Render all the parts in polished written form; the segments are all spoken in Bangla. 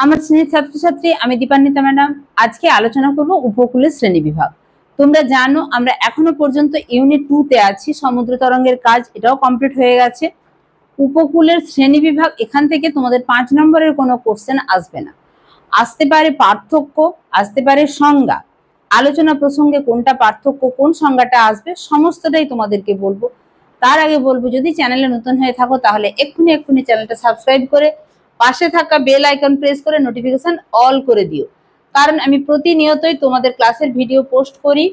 আমার শ্রেণীর ছাত্রছাত্রী আমি দীপান্বিতা ম্যাডাম। আজকে আলোচনা করব উপকূলের শ্রেণী বিভাগ। তোমরা জানো আমরা এখনো পর্যন্ত ইউনিট 2 তে আছি, সমুদ্র তরঙ্গের কাজ, এটাও কমপ্লিট হয়ে গেছে। উপকূলের শ্রেণী বিভাগ, এখান থেকে তোমাদের 5 নম্বরের কোনো কোশ্চেন আসবে না। আসতে পারে পার্থক্য, আসতে পারে সংজ্ঞা, আলোচনা প্রসঙ্গে কোনটা পার্থক্য কোন সংজ্ঞাটা আসবে সমস্তটাই তোমাদেরকে বলবো। তার আগে বলবো, যদি চ্যানেলে নতুন হয়ে থাকো তাহলে এক্ষুনি চ্যানেলটা সাবস্ক্রাইব করে পাশে থাকা বেল আইকন প্রেস করে নোটিফিকেশন অল করে দিও, কারণ আমি প্রতিনিয়তই তোমাদের ক্লাসের ভিডিও পোস্ট করি,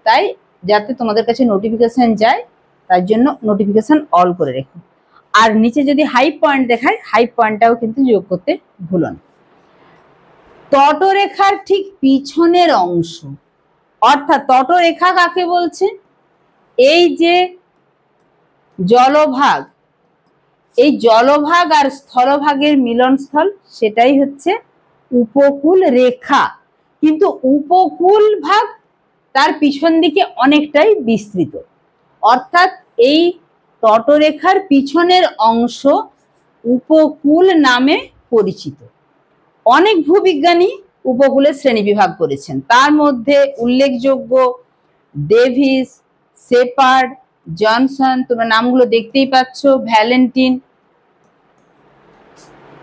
তাই যাতে তোমাদের কাছে নোটিফিকেশন যায় তার জন্য নোটিফিকেশন অল করে রেখো। আর নিচে যদি হাই পয়েন্ট দেখায়, হাই পয়েন্টটাও কিন্তু যোগ করতে ভুলো না। তটরেখার ঠিক পিছনের অংশ, অর্থাৎ তটরেখা কাকে বলছে? এই যে জলভাগ, এই জলভাগ আর স্থলভাগের মিলনস্থল, সেটাই হচ্ছে উপকূল রেখা। কিন্তু উপকূল ভাগ তার পিছন দিকে অনেকটাই বিস্তৃত, অর্থাৎ এই তটরেখার পিছনের অংশ উপকূল নামে পরিচিত। অনেক ভূবিজ্ঞানী উপকূলের শ্রেণীবিভাগ করেছেন, তার মধ্যে উল্লেখযোগ্য ডেভিস, শেপার্ড, জনসন, তোমরা নামগুলো দেখতেই পাচ্ছ, ভ্যালেন্টিন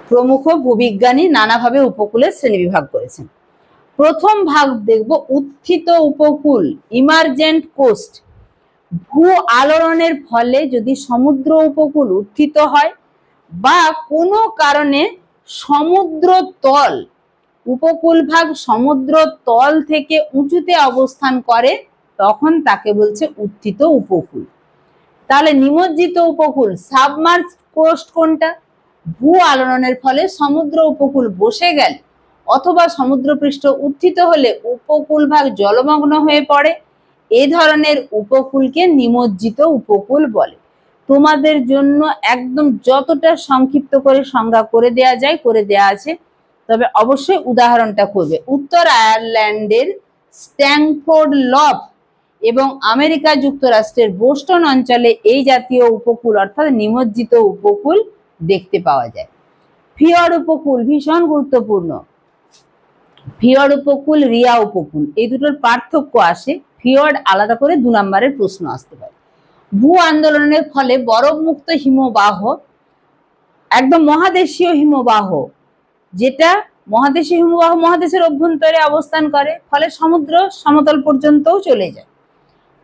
প্রমুখ ভূবিজ্ঞানী নানাভাবে উপকূলের শ্রেণীবিভাগ করেছেন। প্রথম ভাগ দেখব উত্থিত উপকূল, ইমার্জেন্ট কোস্ট। ভূ আলোড়নের ফলে যদি সমুদ্র উপকূল উত্থিত হয় বা কোনো কারণে সমুদ্র তল, উপকূল ভাগ সমুদ্র তল থেকে উঁচুতে অবস্থান করে, তখন তাকে বলছে উত্থিত উপকূল। তাহলে নিমজ্জিত উপকূল, সাবমার্জ কোস্ট কোনটা? ভূ আলোড়নের ফলে সমুদ্র উপকূল বসে গেলে অথবা সমুদ্রপৃষ্ঠ উত্থিত হলে উপকূল ভাগ জলমগ্ন হয়ে পড়ে, এই ধরনের উপকূলকে নিমজ্জিত উপকূল বলে। তোমাদের জন্য একদম যতটা সংক্ষিপ্ত করে সংজ্ঞা করে দেয়া যায় করে দেয়া আছে, তবে অবশ্যই উদাহরণটা করবে। উত্তর আয়ারল্যান্ডের স্ট্যাংফোর্ড লফ এবং আমেরিকা যুক্তরাষ্ট্রের বোস্টন অঞ্চলে এই জাতীয় উপকূল অর্থাৎ নিমজ্জিত উপকূল দেখতে পাওয়া যায়। ফিয়র্ড উপকূল ভীষণ গুরুত্বপূর্ণ। ফিয়র্ড উপকূল, রিয়া উপকূল, এই দুটোর পার্থক্য আসে। ফিয়র্ড আলাদা করে 2 নম্বরের প্রশ্ন আসতে পারে। ভূ আন্দোলনের ফলে বরফমুক্ত হিমবাহ, একদম মহাদেশীয় হিমবাহ, যেটা মহাদেশীয় হিমবাহ মহাদেশের অভ্যন্তরে অবস্থান করে, ফলে সমুদ্র সমতল পর্যন্তও চলে যায়।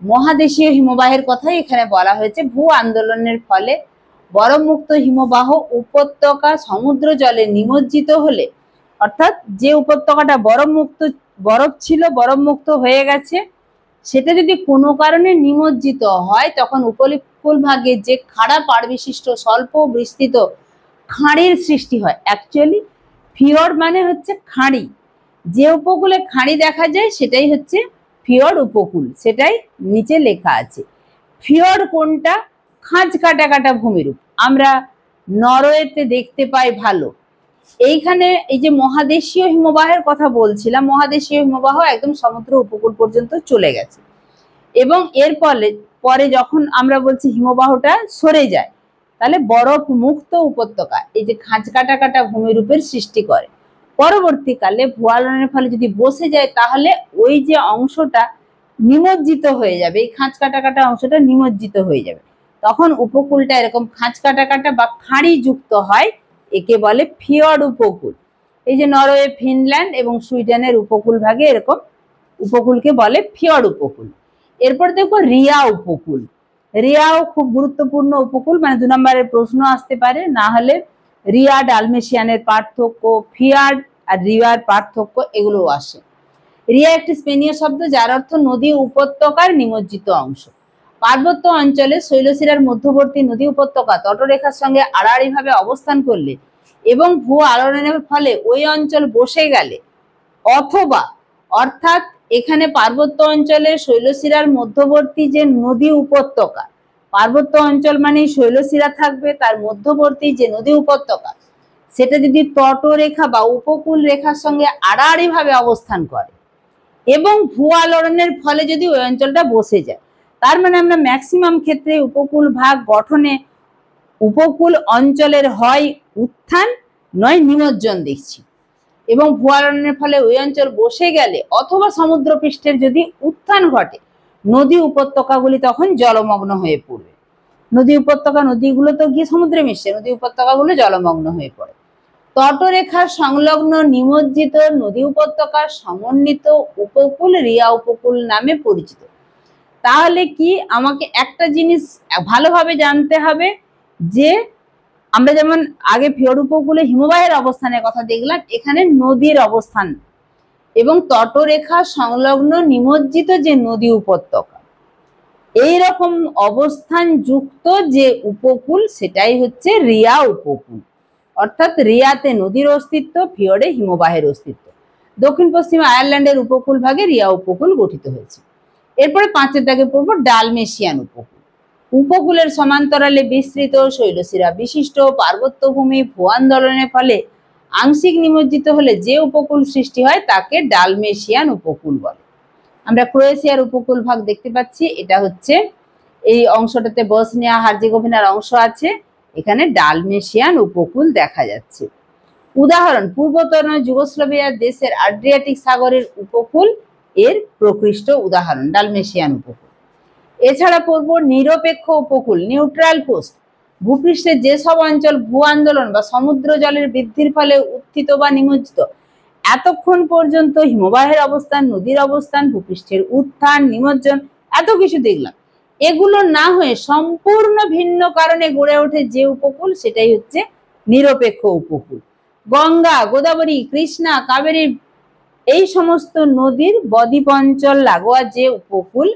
মহাদেশীয় হিমবাহের কথাই এখানে বলা হয়েছে। ভূ আন্দোলনের ফলে বরফমুক্ত হিমবাহ উপত্যকা সমুদ্র জলে নিমজ্জিত হলে, অর্থাৎ যে উপত্যকাটা বরফ ছিল বরফমুক্ত হয়ে গেছে, সেটা যদি কোনো কারণে নিমজ্জিত হয়, তখন উপকূল ভাগে যে খাড়া পাড় বিশিষ্ট স্বল্প বিস্তৃত খাঁড়ির সৃষ্টি হয়। অ্যাকচুয়ালি ফিয়র্ড মানে হচ্ছে খাঁড়ি, যে উপকূলে খাঁড়ি দেখা যায় সেটাই হচ্ছে ফিয়র্ড উপকূল, সেটাই নিচে লেখা আছে। ফিয়র্ড কোনটা? খাঁজ কাটা কাটা ভূমিরূপ, আমরা নরওয়েতে দেখতে পাই ভালো। এইখানে এই যে মহাদেশীয় হিমবাহের কথা বলছিলাম, মহাদেশীয় হিমবাহ একদম সমুদ্র উপকূল পর্যন্ত চলে গেছে, এবং এর পরে যখন আমরা বলছি হিমবাহটা সরে যায়, তাহলে বরফ মুক্ত উপত্যকা এই যে খাঁজ কাটা কাটা ভূমিরূপের সৃষ্টি করে। পরবর্তীকালে ভূ আলোড়নের ফলে যদি বসে যায়, তাহলে ওই যে অংশটা নিমজ্জিত হয়ে যাবে, এই খাঁজ কাটা কাটা অংশটা নিমজ্জিত হয়ে যাবে, তখন উপকূলটা এরকম খাঁজ কাটা কাটা বা খাঁড়ি যুক্ত হয়, একে বলে ফিয়র্ড উপকূল। এই যে নরওয়ে, ফিনল্যান্ড এবং সুইডেনের উপকূল ভাগে এরকম উপকূলকে বলে ফিয়র্ড উপকূল। এরপর দেখো রিয়া উপকূল। রিয়াও খুব গুরুত্বপূর্ণ উপকূল, মানে 2 নম্বরের প্রশ্ন আসতে পারে। না হলে রিয়া ডালমেশিয়ানের পার্থক্য, ফিয়ার্ড আর রিয়ার পার্থক্য, এগুলো আসে। রিয়া একটি স্পেনীয় শব্দ যার অর্থ নদী উপত্যকার নিমজ্জিত অংশ। পার্বত্য অঞ্চলে শৈলশিরার মধ্যবর্তী নদী উপত্যকা তটরেখার সঙ্গে আড়াআড়িভাবে অবস্থান করলে এবং ভূ আলোড়নের ফলে ওই অঞ্চল বসে গেলে, অথবা অর্থাৎ এখানে পার্বত্য অঞ্চলে শৈলশিরার মধ্যবর্তী যে নদী উপত্যকা, পার্বত্য অঞ্চল মানে শৈলশিরা থাকবে, তার মধ্যবর্তী যে নদী উপত্যকা, সেটা যদি তটরেখা বা উপকূল রেখার সঙ্গে আড়াআড়িভাবে অবস্থান করে এবং ভূ আলোড়নের ফলে যদি ওই অঞ্চলটা বসে যায়, তার মানে আমরা ম্যাক্সিমাম ক্ষেত্রে উপকূল ভাগ গঠনে উপকূল অঞ্চলের হয় উত্থান নয় নিমজ্জন দেখছি। এবং ভূয়ালনের ফলে ওই অঞ্চল বসে গেলে অথবা সমুদ্রপৃষ্ঠের যদি উত্থান ঘটে নদী উপত্যকাগুলি তখন জলমগ্ন হয়ে পড়বে। নদী উপত্যকা, নদীগুলো তো গিয়ে সমুদ্রে মিশছে, নদী উপত্যকাগুলো জলমগ্ন হয়ে পড়ে। তটরেখার সংলগ্ন নিমজ্জিত নদী উপত্যকার সমন্বিত উপকূল রিয়া উপকূল নামে পরিচিত। তাহলে কি আমাকে একটা জিনিস ভালোভাবে জানতে হবে যে আমরা যেমন আগে ফিয়র্ড উপকূলে হিমবাহের অবস্থানের কথা দেখলাম, এখানে নদীর অবস্থান এবং তটরেখা সংলগ্ন নিমজ্জিত যে নদী উপত্যকা, এইরকম অবস্থান যুক্ত যে উপকূল সেটাই হচ্ছে রিয়া উপকূল। অর্থাৎ রিয়াতে নদীর অস্তিত্ব, ফিয়র্ডে হিমবাহের অস্তিত্ব। দক্ষিণ পশ্চিম আয়ারল্যান্ডের উপকূল ভাগে রিয়া উপকূল গঠিত হয়েছে। এরপরে 5 দাগে পড়বো ডালমেশিয়ান উপকূল। উপকূলের সমান্তরালে বিস্তৃত শৈলশিরা বিশিষ্ট পার্বত্যভূমি ভূয়ান্দোলনের ফলে আংশিক নিমজ্জিত হলে যে উপকূল সৃষ্টি হয় তাকে ডালমেশিয়ান উপকূল বলে। আমরা ক্রোয়েশিয়ার উপকূল ভাগ দেখতে পাচ্ছি, এটা হচ্ছে এই অংশটাতে বসনিয়া হার্জেগোভিনার অংশ আছে, এখানে ডালমেশিয়ান উপকূল দেখা যাচ্ছে। উদাহরণ, পূর্বতন যুগোস্লাভিয়ার দেশের আড্রিয়াটিক সাগরের উপকূল এর প্রকৃষ্ট উদাহরণ ডালমেশিয়ান উপকূল। এছাড়া পড়ব নিরপেক্ষ উপকূল, নিউট্রাল কোস্ট। ভূপৃষ্ঠের যেসব অঞ্চল ভূ আন্দোলন বা সমুদ্র জলের বৃদ্ধির ফলে উত্থিত বা নিমজ্জিত, এতক্ষণ পর্যন্ত হিমবাহের অবস্থান, নদীর অবস্থান, ভূপৃষ্ঠের উত্থান, নিমজ্জন, এত কিছু দেখলাম, এগুলো না হয়ে সম্পূর্ণ ভিন্ন কারণে গড়ে ওঠে যে উপকূল সেটাই হচ্ছে নিরপেক্ষ উপকূল। গঙ্গা, গোদাবরী, কৃষ্ণা, কাবেরী এই সমস্ত নদীর বদ্বীপ অঞ্চল লাগোয়া যে উপকূল,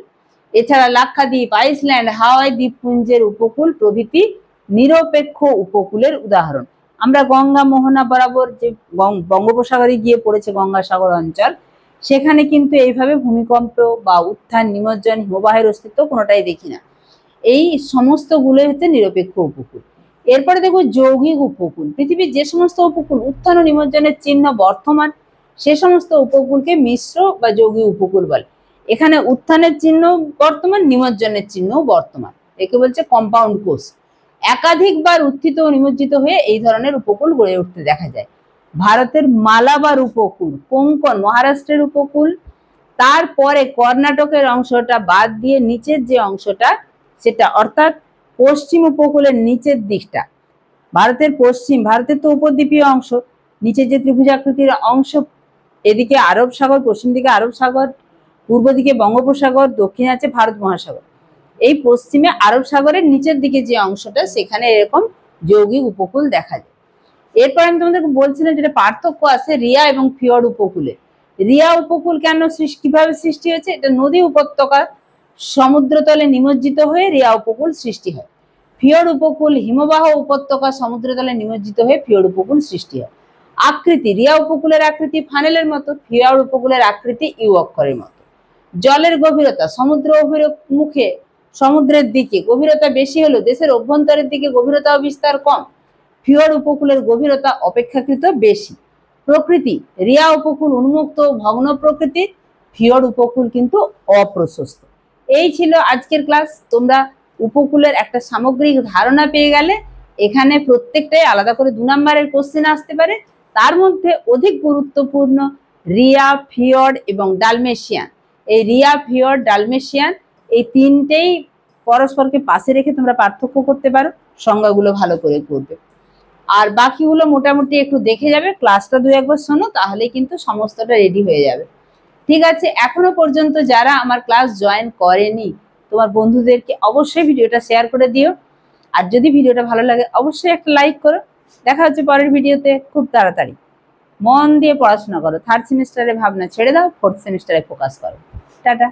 এছাড়া লাক্ষাদ্বীপ, আইসল্যান্ড, হাওয়াই দ্বীপপুঞ্জের উপকূল প্রভৃতি নিরপেক্ষ উপকূলের উদাহরণ। আমরা গঙ্গা মোহনা বরাবর যে বঙ্গোপসাগরে গিয়ে পড়েছে গঙ্গাসাগর অঞ্চল, সেখানে কিন্তু এইভাবে ভূমিকম্প বা উত্থান, নিমজ্জন, হিমবাহের অস্তিত্ব কোনোটাই দেখি না। এই সমস্ত গুলোই হচ্ছে নিরপেক্ষ উপকূল। এরপরে দেখো যৌগিক উপকূল। পৃথিবীর যে সমস্ত উপকূল উত্থান ও নিমজ্জনের চিহ্ন বর্তমান, সে সমস্ত উপকূলকে মিশ্র বা যৌগিক উপকূল বলে। এখানে উত্থানের চিহ্ন বর্তমান, নিমজ্জনের চিহ্ন বর্তমান, একে বলছে কম্পাউন্ড কোস্ট। একাধিকবার উত্থিত ও নিমজ্জিত হয়ে এই ধরনের উপকূল গড়ে উঠতে দেখা যায়। ভারতের মালাবার উপকূল, কোঙ্কন মহারাষ্ট্রের উপকূল, তারপরে কর্ণাটকের অংশটা বাদ দিয়ে নিচের যে অংশটা সেটা, অর্থাৎ পশ্চিম উপকূলের নিচের দিকটা, ভারতের তো উপদ্বীপীয় অংশ, নিচে যে ত্রিভুজাকৃতির অংশ, এদিকে আরব সাগর, পশ্চিম দিকে আরব সাগর, পূর্ব দিকে বঙ্গোপসাগর, দক্ষিণে আছে ভারত মহাসাগর। এই পশ্চিমে আরব সাগরের নিচের দিকে যে অংশটা, সেখানে এরকম যৌগিক উপকূল দেখা যায়। এরপর আমি তোমাদেরকে বলছিলাম যেটা পার্থক্য আছে রিয়া এবং ফিয়র্ড উপকূলে। রিয়া উপকূল কিভাবে সৃষ্টি হয়েছে? এটা নদী উপত্যকা সমুদ্রতলে নিমজ্জিত হয়ে রিয়া উপকূল সৃষ্টি হয়। ফিয়র্ড উপকূল হিমবাহ উপত্যকা সমুদ্রতলে নিমজ্জিত হয়ে ফিয়র্ড উপকূল সৃষ্টি হয়। আকৃতি, রিয়া উপকূলের আকৃতি ফানেলের মতো, ফিয়র্ড উপকূলের আকৃতি ইউ অক্ষরের মতো। জলের গভীরতা, সমুদ্র অভিমুখে সমুদ্রের দিকে গভীরতা বেশি হলেও দেশের অভ্যন্তরের দিকে গভীরতা ও বিস্তার কম। ফিয়র্ড উপকূলের গভীরতা অপেক্ষাকৃত বেশি। প্রকৃতি, রিয়া উপকূল উন্মুক্ত ভগ্ন প্রকৃতির, ফিয়র্ড উপকূল কিন্তু অপ্রশস্ত। এই ছিল আজকের ক্লাস। তোমরা উপকূলের একটা সামগ্রিক ধারণা পেয়ে গেলে। এখানে প্রত্যেকটাই আলাদা করে 2 নম্বরের কোশ্চেন আসতে পারে, তার মধ্যে অধিক গুরুত্বপূর্ণ রিয়া, ফিয়র্ড এবং ডালমেশিয়ান। এই রিয়া, ফিয়র্ড, ডালমেশিয়ান এই তিনটেই পরস্পরকে পাশে রেখে তোমরা পার্থক্য করতে পারো, সংজ্ঞাগুলো ভালো করে করবে। আর বাকিগুলো মোটামুটি একটু দেখে যাবে, ক্লাসটা 2-1 বার শোনো, তাহলে কিন্তু সমস্তটা রেডি হয়ে যাবে। ঠিক আছে, এখনো পর্যন্ত যারা আমার ক্লাস জয়েন করেনি, তোমার বন্ধুদেরকে অবশ্যই ভিডিওটা শেয়ার করে দিও। আর যদি ভিডিওটা ভালো লাগে অবশ্যই একটা লাইক করো। দেখা হচ্ছে পরের ভিডিওতে খুব তাড়াতাড়ি। মন দিয়ে পড়াশোনা করো। 3rd সেমিস্টারে ভাবনা ছেড়ে দাও, 4th সেমিস্টারে ফোকাস করো। টাটা।